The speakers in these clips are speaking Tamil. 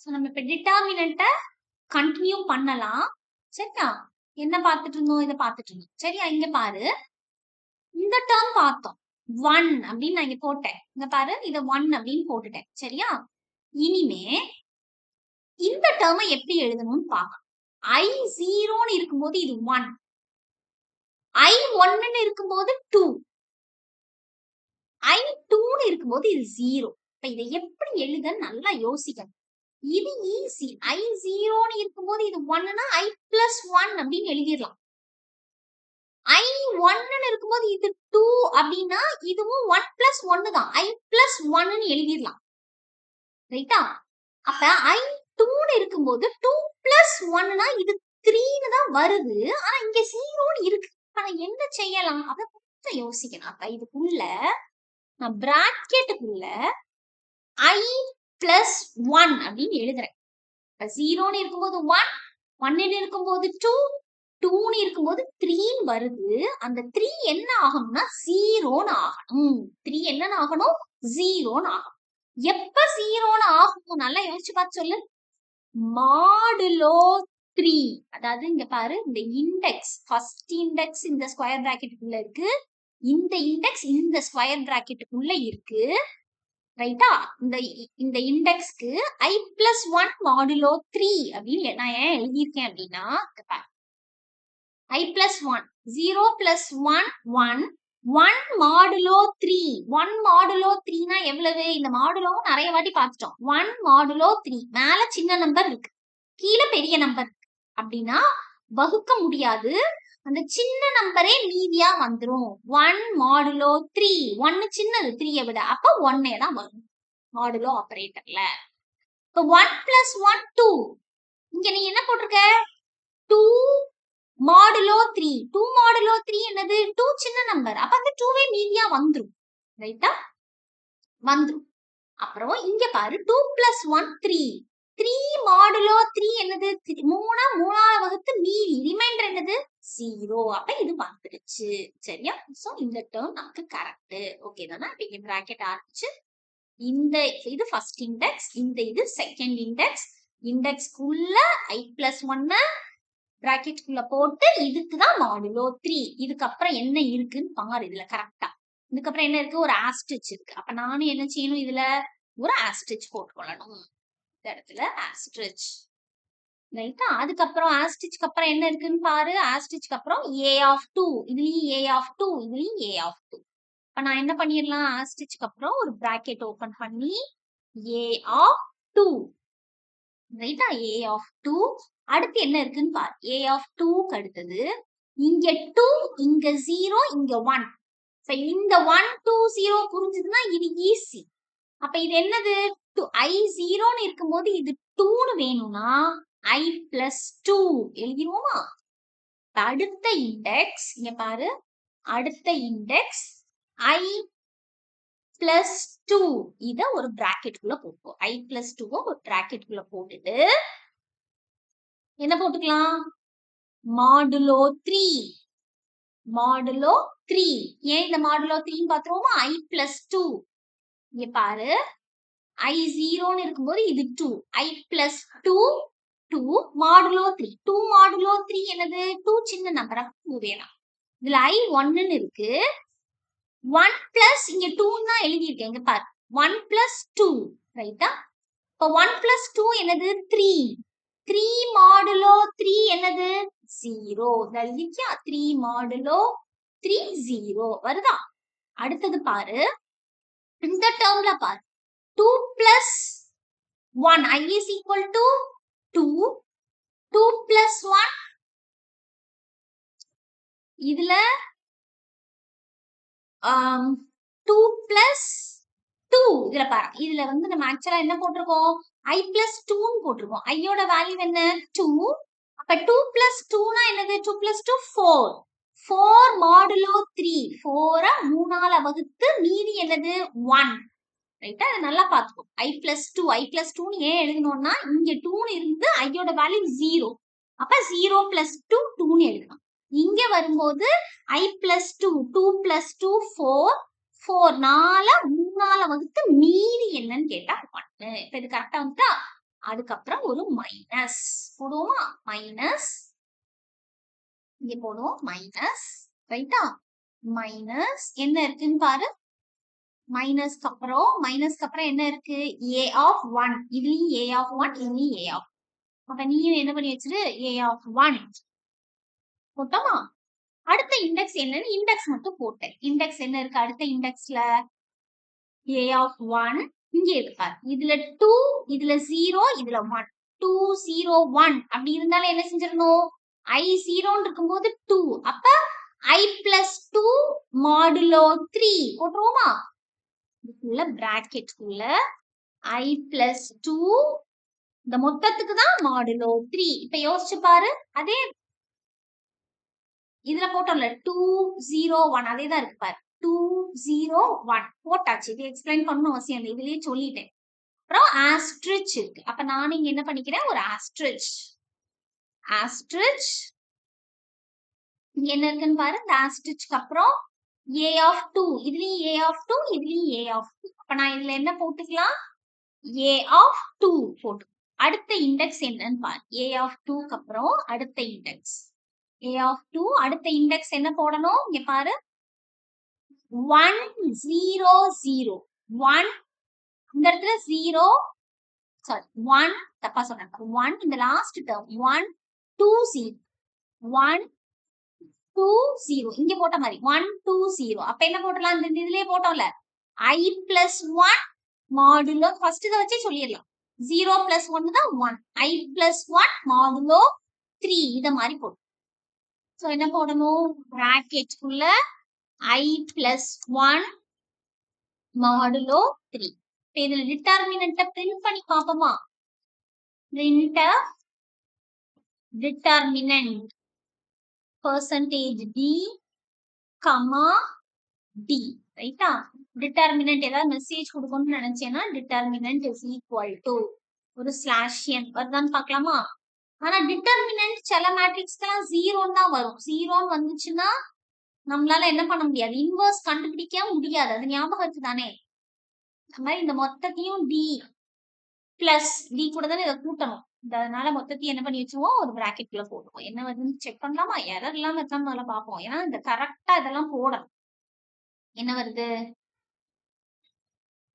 ஸோ நம்ம இப்ப டிட்டர்மினன்ட்ட கண்டினியூ பண்ணலாம். சரியா? என்ன பார்த்துட்டு இருந்தோம்? இத பார்த்துட்டு இருந்தோம். சரியா? இங்க பாரு. இந்த டேர்ம் பார்த்தோம். 1 அப்படின்னு நான் இங்க போட்டேன். இங்க பாரு, இத 1 அப்படின்னு போட்டுட்டேன். சரியா? இனிமே இந்த டேர்மை எப்படி எழுதணும்னு பார்க்கலாம். I0ன்னு இருக்கும்போது இது 1. I1ன்னு இருக்கும்போது 2. I2ன்னு இருக்கும்போது இது 0. இப்ப இதை எப்படி எழுதன்னு நல்லா யோசிக்கணும். இது ஈஸி. I0ன்னு இருக்கும்போது இது 1னா I+1 அப்படின்னு எழுதிடலாம். I1ன்னு இருக்கும்போது இது 2 அப்படின்னா இதுவும் 1+1 தான். I+1ன்னு எழுதிடலாம். ரைட்டா? அப்ப I2ன்னு இருக்கும்போது 2+1னா இது 3ன்னு தான் வருது. ஆனா இங்க 0ன்னு இருக்கு. அப்ப நான் என்ன செய்யலாம்? அத கொஞ்சம் யோசிக்கணும். அப்ப இதுக்குள்ள நான் பிராக்கெட்டுக்குள்ள I+1 அப்படின்னு எழுதுறேன். 0ன்னு இருக்கும்போது 1, 1ன்னு இருக்கும்போது 2, 2ன்னு இருக்கும்போது 3ன்னு வருது. அந்த 3 என்ன ஆகணும்னா 0ன்னு ஆகணும். 3 என்னன்னு ஆகணும்? 0ன்னு ஆகணும். எப்ப 0ன்னு ஆகும்? நல்லா யோசிச்சு பார்த்து சொல்லு. மாடுலோ 3. அதாவது இங்க பாரு, இந்த இண்டெக்ஸ் ஃபர்ஸ்ட் இண்டெக்ஸ் இந்த ஸ்கொயர் பிராக்கெட்டுக்குள்ள இருக்கு. இந்த இண்டெக்ஸ் இந்த ஸ்கொயர் பிராக்கெட்டுக்குள்ள இருக்கு. ரைட்டா? இந்த இண்டெக்ஸ்க்கு I+1 மாடுலோ 3 அப்படின்னு நான் ஏன் எழுதியிருக்கேன் அப்படின்னா, I+1 0 + 1 1 1 மாடுலோ 3. 1 மாடுலோ 3னா எவ்வளவு? இந்த மாடுலோவும் நிறைய வாட்டி பார்த்துட்டோம். 1 மாடுலோ 3 மேல சின்ன நம்பர் இருக்கு, கீழே பெரிய நம்பர் இருக்கு. அப்படின்னா வகுக்க முடியாது. அந்த சின்ன நம்பரே மீதியா வந்துரும். 1 மாடுலோ 3. 1 சின்னது 3யை விட. அப்ப 1 தான் வரும் மாடுலோ ஆபரேட்டர்ல. இப்ப 1 + 1 2. இங்க நீ என்ன போட்டிருக்க? 2 மாடுலோ 3. 2 மாடுலோ 3 என்னது? 2 சின்ன நம்பர். அப்ப அந்த 2வே மீதியா வந்துரும். ரைட்டா? வந்துரும். அப்புறம் இங்க பாரு, 2 + 1 3. 3 மாடுலோ 3 என்னது? 3 3ஆல வகுத்து மீதி ரிமைண்டர் என்னது? 0. அப்ப இது வந்துருச்சு. சரியா? சோ இந்த டேர்ம் நமக்கு கரெக்ட். ஓகே தானே? இப்ப இங்க பிராக்கெட் ஆரம்பிச்சு இந்த இது ஃபர்ஸ்ட் இண்டெக்ஸ், இந்த இது செகண்ட் இண்டெக்ஸ். இண்டெக்ஸ்க்குள்ள I+1 பிராக்கெட்டுக்குள்ள போட்டு இதுக்கு தான் மாடுலோ 3. இதுக்கப்புறம் என்ன இருக்குன்னு பாரு இதுல கரெக்டா. இதுக்கப்புறம் என்ன இருக்கு? ஒரு ஆஸ்டிச் இருக்கு. அப்ப நானும் என்ன செய்யணும்? இதுல ஒரு ஆஸ்டிச் போட்டுக்கொள்ளணும். இந்த இடத்துல ஆஸ்டிச். ரைட்டா? அதுக்கப்புறம் ஆஸ்டிச்க்கு அப்புறம் என்ன இருக்குன்னு பாரு. ஆஸ்டிச்க்கு அப்புறம் A(2). இதுலயும் A(2), இதுலயும் A(2). இப்ப நான் என்ன பண்ணிடலாம்? ஆஸ்டிச்க்கு அப்புறம் ஒரு பிராக்கெட் ஓபன் பண்ணி A(2). ரைட்டா? A(2). அடுத்து என்ன இருக்குன்னு பாரு. A(2)க்கு அடுத்தது இங்க 2, இங்க 0, இங்க 1. இந்த 1 2 0 புரிஞ்சுதுன்னா இது ஈஸி. அப்ப இது என்னது? I0ன்னு இருக்கும்போது இது 2ன்னு வேணும்னா I+2 எழுதிருவோமா? அடுத்த இண்டெக்ஸ் இங்க பாரு. அடுத்த இண்டெக்ஸ் I+2. இத ஒரு பிராக்கெட்டுக்குள்ள போட்டுக்கோ. I+2 ஒரு பிராக்கெட்டுக்குள்ள போட்டுட்டு என்ன போட்டுக்கலாம்? மாடுலோ 3. மாடுலோ 3. ஏன் இந்த மாடுலோ 3 பாத்துருவோமா? I+2. இங்க பாரு, I0ன்னு இருக்கும்போது இது 2. I+2 2 modulo 3. 2 மாடுலோ 3 என்னது? 2 சின்ன நம்பர். அப்ப வேணாம். இதுல I1ன்னு இருக்கு. 1 பிளஸ் இங்க 2 தான் எழுதியிருக்கேன். இங்க பாரு, 1 + 2. ரைட்டா? இப்ப 1 + 2 என்னது? 3. 3 மாடுலோ 3 என்னது? 0. எழுதிருக்கியா? 3 மாடுலோ 3 0 வருதா? அடுத்தது பாரு, இந்த டேர்ம்ல பாரு, 2 + 1 I is equal to 2. 2 + 1 இதுல 2 + 2. இதுல பாரு, இதுல வந்து நம்ம ஆக்சுவலா என்ன போட்டிருக்கோம்? I+2ன்னு போட்டிருக்கோம். ஐயோட வேல்யூ என்ன? 2. அப்ப 2 + 2னா என்னது? 2 + 2 4. 4 மாடுலோ 3. 4 3ஆல வகுத்து மீதி என்னது? 1. ரைட்டா? அதை நல்லா பார்த்துக்கோ. I+2 I+2ன்னு ஏன் எழுதணும்னா இங்க 2ன்னு இருந்து ஐயோட வேல்யூ 0. அப்ப 0 + 2 2ன்னு எழுதணும். இங்க வரும்போது I+2 2 + 2 4. 4 3ஆல வகுத்து மீதி என்னன்னு கேட்டா 1. இப்ப இது கரெக்டா வந்துட்டா? அதுக்கப்புறம் ஒரு மைனஸ் போடுவோமா? மைனஸ் இங்க போடுவோம் மைனஸ். ரைட்டா? மைனஸ் என்ன இருக்குன்னு பாரு. மைனஸ்க்கு அப்புறம் என்ன இருக்கு? a of 1. இதுலயும் a ஆஃப் 1, இதுலயும் a ஆஃப். அப்ப நீயும் என்ன பண்ணி வச்சிரு? a ஆஃப் 1 போட்டோமா? அடுத்த இண்டெக்ஸ் என்னன்னு இண்டெக்ஸ் மட்டும் போட்டேன். இண்டெக்ஸ் என்ன இருக்கு அடுத்த இண்டெக்ஸ்ல? a ஆஃப் 1 இங்க இருப்பார். இதுல 2, இதுல 0, இதுல 1. 2 0 1 அப்படி இருந்தாலும் என்ன செஞ்சிடணும்? I 0 இருக்கும்போது 2. அப்ப I plus 2 மாடுலோ 3 போட்டுருவோமா? இதுக்குள்ள பிராக்கெட் குள்ள I plus 2 இந்த மொத்தத்துக்கு தான் மாடுலோ 3. இப்ப யோசிச்சு பாரு. அதே இதுல போட்டோம்ல 2 0 1 அதே தான் இருக்கு பாரு. 2 0 1 போட்டாச்சு. இது எக்ஸ்பிளைன் பண்ணணும் அவசியம் இல்லை. இதுலயே சொல்லிட்டேன். அப்புறம் ஆஸ்ட்ரிச் இருக்கு. அப்ப நான் இங்க என்ன பண்ணிக்கிறேன்? ஒரு ஆஸ்ட்ரிச். ஆஸ்ட்ரிச் என்ன இருக்குன்னு பாரு. இந்த ஆஸ்ட்ரிச்க்கு அப்புறம் a ஆஃப் 2 இதுலயும் a ஆஃப் 2 இதுலயும் a ஆஃப் 2. அப்ப நான் இதுல என்ன போட்டுக்கலாம்? a ஆஃப் 2 போட்டு. அடுத்த இண்டெக்ஸ் என்னன்னு பாரு. a ஆஃப் 2க்கு அப்புறம் அடுத்த இண்டெக்ஸ் a ஆஃப் 2 அடுத்த இண்டெக்ஸ் என்ன போடணும்? இங்க பாரு 1 0 0 1 இந்த இடத்துல 0 சாரி 1 தப்பா சொன்னேன். 1 இந்த லாஸ்ட் டேர்ம் 1 2 0 1 2 0 இங்க போட்ட மாதிரி 1 2 0. அப்ப என்ன போடலாம்? இந்த இதுலயே போட்டோம்ல I plus 1 மாடுலோ ஃபர்ஸ்ட் இத வச்சே சொல்லிடலாம். 0 plus 1 தான் 1. I plus 1 மாடுலோ 3 இத மாதிரி போடும். சோ என்ன போடணும்? பிராக்கெட் குள்ள I plus 1 மாடுலோ 3. இப்ப இதுல டிட்டர்மினன்ட்ட பிரிண்ட் பண்ணி பாப்போமா? Print determinant percentage d comma d ரைட்டா? டிட்டர்மினன்ட் ஏதாவது மெசேஜ் கொடுக்கணும்னு நினைச்சேன்னா டிட்டர்மினன்ட் இஸ் ஈக்குவல் டு ஒரு ஸ்லாஷ் n வருதான்னு பார்க்கலாமா? ஆனா டிட்டர்மினன்ட் சில மேட்ரிக்ஸ்க்கெல்லாம் 0 தான் வரும். 0 வந்துச்சுன்னா நம்மளால என்ன பண்ண முடியாது? இன்வர்ஸ் கண்டுபிடிக்க முடியாது. அது ஞாபகம் இருக்குதானே? அந்த மாதிரி இந்த மொத்தத்தையும் d பிளஸ் d கூட தானே இதை கூட்டணும். அதனால மொத்தத்தையும் என்ன பண்ணி வச்சுருவோம்? ஒரு பிராக்கெட்ல போடுவோம். என்ன வருதுன்னு செக் பண்ணலாமா? எரர் இல்லாம இருக்கான்னு முதல்ல பார்ப்போம். ஏன்னா இந்த கரெக்டா இதெல்லாம் போடணும். என்ன வருது?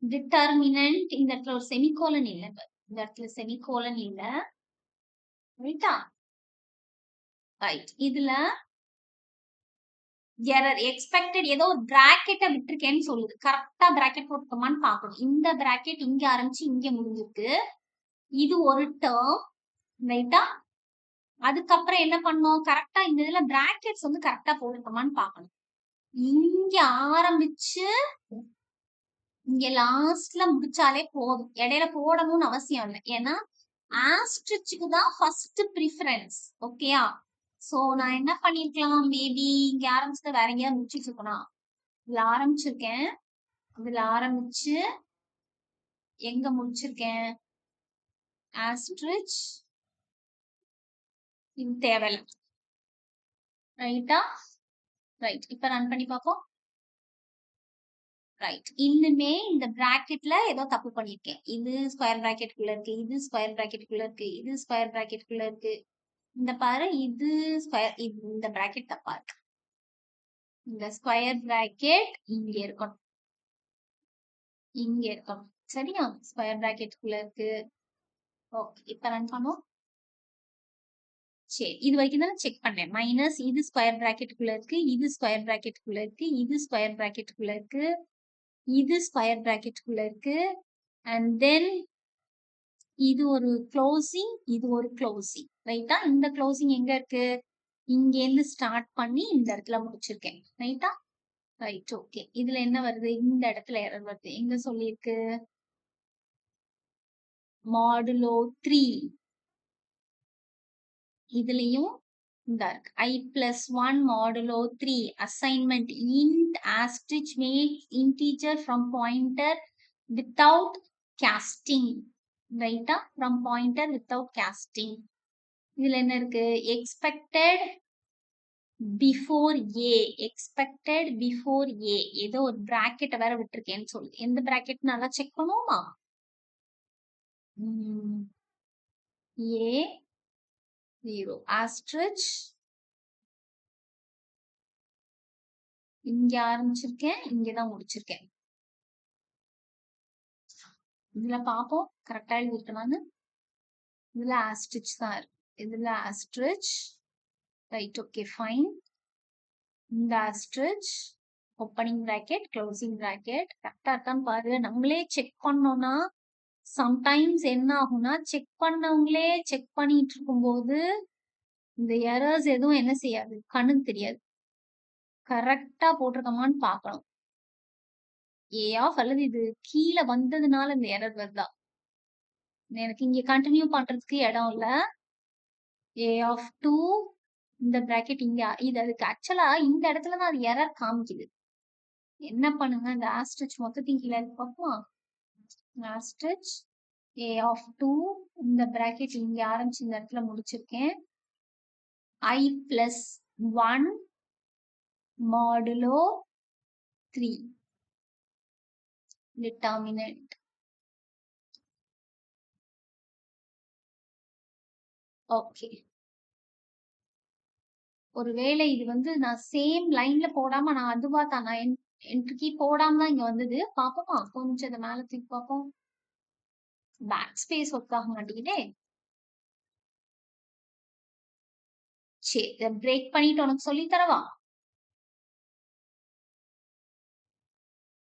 டிட்டர்மினன்ட் இந்த இடத்துல ஒரு செமிகோலன் இல்ல. இந்த இடத்துல செமிகோலன் இல்ல. ரைட்டா? ரைட். இதுல எரர் எக்ஸ்பெக்டட் ஏதோ ஒரு பிராக்கெட்டை விட்டுருக்கேன்னு சொல்லுது. கரெக்டா பிராக்கெட் போட்டுக்கோமான்னு பார்க்கணும். இந்த பிராக்கெட் இங்க ஆரம்பிச்சு இங்க முடிஞ்சிருக்கு. இது ஒரு டேர்ம். ரைட்டா? அதுக்கப்புறம் என்ன பண்ணோம்? கரெக்டா இந்த இதுல பிராக்கெட்ஸ் வந்து கரெக்டா போட்டுக்கோமான்னு பார்க்கணும். இங்க ஆரம்பிச்சு இங்க லாஸ்ட்ல முடிச்சாலே போதும். இடையில போடணும்னு அவசியம் இல்லை. ஏன்னா ஆஸ்ட்ரிச்சுக்கு தான் ஃபர்ஸ்ட் ப்ரிஃபரன்ஸ். ஓகேயா? சோ நான் என்ன பண்ணிருக்கலாம்? மேபி இங்க ஆரம்பிச்சு வேற எங்கேயாவது முடிச்சுட்டு இருக்கணும். இதுல ஆரம்பிச்சிருக்கேன். இதுல ஆரம்பிச்சு எங்க முடிச்சிருக்கேன்? ஆஸ்ட்ரிச் இது தேவையில்லை. ரைட்டா? ரைட். இப்ப ரன் பண்ணி பார்ப்போம். ரைட். இன்னுமே இந்த பிராக்கெட்ல ஏதோ தப்பு பண்ணிருக்கேன். இது ஸ்கொயர் பிராக்கெட்டுக்குள்ள இருக்கு, இது ஸ்கொயர் பிராக்கெட்டுக்குள்ள இருக்கு, இது ஸ்கொயர் பிராக்கெட்டுக்குள்ள இருக்கு. இந்த பாரு இது ஸ்கொயர் இந்த பிராக்கெட் தப்பா இருக்கு. இந்த ஸ்கொயர் பிராக்கெட் இங்க இருக்கணும். இங்க இருக்கணும். சரியா? ஸ்கொயர் பிராக்கெட்டுக்குள்ள இருக்கு. ஓகே. இப்ப ரன் பண்ணுவோம். சரி. இது வரைக்கும் தான் செக் பண்ணேன். மைனஸ் இது ஸ்கொயர் பிராக்கெட்டுக்குள்ள இருக்கு, இது ஸ்கொயர் பிராக்கெட்டுக்குள்ள இருக்கு, இது ஸ்கொயர் பிராக்கெட்டுக்குள்ள இருக்கு, இது ஸ்கொயர் பிராக்கெட்டுக்குள்ள இருக்கு. அண்ட் தென் இது ஒரு க்ளோசிங், இது ஒரு க்ளோசிங். ரைட்டா? இந்த க்ளோசிங் எங்க இருக்கு? இங்க இருந்து ஸ்டார்ட் பண்ணி இந்த இடத்துல முடிச்சிருக்கேன். ரைட்டா? ரைட். ஓகே. இதுல என்ன வருது? இந்த இடத்துல எரர் வருது. எங்க சொல்லிருக்கு? மாடுலோ 3 இதுலயும் இந்த இருக்கு. I plus 1 modulo 3 assignment int asterisk makes integer from pointer without casting. ரைட்டா? From pointer without casting. இதுல என்ன இருக்கு? expected before a expected before a ஏதோ ஒரு பிராக்கெட் வேற விட்டுருக்கேன்னு சொல்லு. எந்த பிராக்கெட் நல்லா செக் பண்ணுவோமா? A 0 asterisk இங்க ஆரம்பிச்சிருக்கேன், இங்கதான் முடிச்சிருக்கேன். இதுல பாப்போம் கரெக்டா எழுதிருக்கேனான்னு. இதுல asterisk தான் இருக்கு. இதுல asterisk ரைட் ஓகே ஃபைன். இந்த asterisk opening bracket closing bracket கரெக்டா இருக்கான்னு பாரு. நம்மளே செக் பண்ணோம்னா சம்டைம்ஸ் என்ன ஆகும்னா செக் பண்ணவங்களே செக் பண்ணிட்டு இருக்கும்போது இந்த எரர்ஸ் எதுவும் என்ன செய்யாது, கண்ணுக்கு தெரியாது. கரெக்டா போட்டிருக்கோமான்னு பார்க்கணும். ஏ ஆஃப் அல்லது இது கீழே வந்ததுனால இந்த எரர் வருதா? எனக்கு இங்க கண்டினியூ பண்றதுக்கு இடம் இல்ல. ஏ ஆஃப் 2 இந்த பிராக்கெட் இங்க இது அதுக்கு ஆக்சுவலா இந்த இடத்துல தான் அது எரர் காமிக்குது. என்ன பண்ணுங்க இந்த ஆஸ்ட்ரிச் மொத்தத்தையும் கீழே பார்ப்போம். ஆஸ்ட்ரிச் ஏ ஆஃப் 2 இந்த பிராக்கெட் இங்க ஆரம்பிச்சு இந்த இடத்துல முடிச்சிருக்கேன். I plus 1 modulo 3 determinant. Okay. ஒருவேளை இது வந்து நான் சேம் லைன்ல போடாம நான் அதுவா தான் நான் என்ட்ரி கீ போடாம தான் இங்க வந்தது. பாப்போமா? கொஞ்சம் இதை மேல தூக்கி பார்ப்போம். பேக் ஸ்பேஸ் ஒர்க் ஆக மாட்டேங்குதே. சரி, இதை பிரேக் பண்ணிட்டு உனக்கு சொல்லி தரவா?